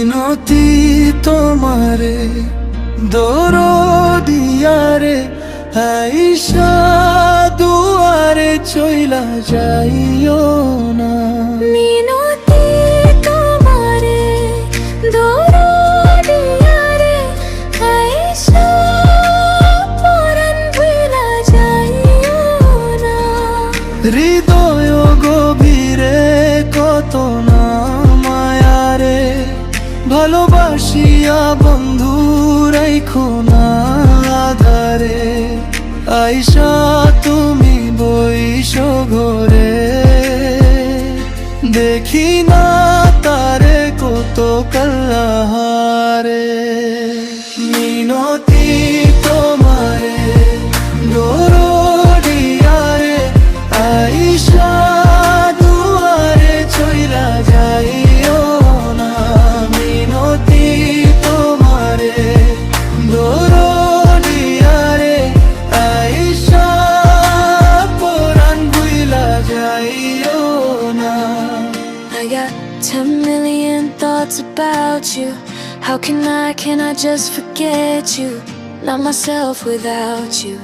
মিনতি তোমারে দরদিয়ারে আইসা দুয়ারে চইলা যাইও না। মিনতি তোমারে দরদিয়ারে আইসা পরাণ ভুইলা যাইও না। হৃদয় গভীরে কত না মায়ারে ভালোবাসিয়া বন্ধু রাইখো না আধারে। আইসা তুমি বইস ঘরে দেখি না তারে কত কাল্লাহারে। মিনতি তোমারে দরদিয়ারে আইসা দুয়ারে চইলা যাইও না। মিনতি তোমারে দরদিয়ারে আইসা পরাণ ভুইলা যাইও না। I got 10 million thoughts about you. How can I just forget you? Not myself without you.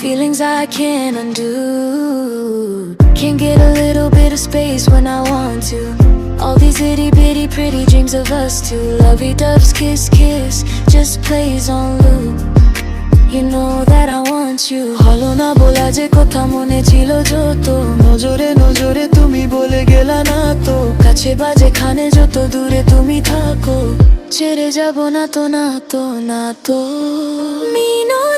Feelings I can't undo. Can't get a little bit of space when I want to. All these itty bitty pretty dreams of us two. Lovey-doves kiss kiss just plays on loop. You know that I want you. হলো না বলা যে কথা মনে ছিল যত, নজরে নজরে তুমি বলে গেলা না তো। কাছে বাজে খানে যত দূরে তুমি থাকো, ছেড়ে যাব না তো না তো না তো। মিনতি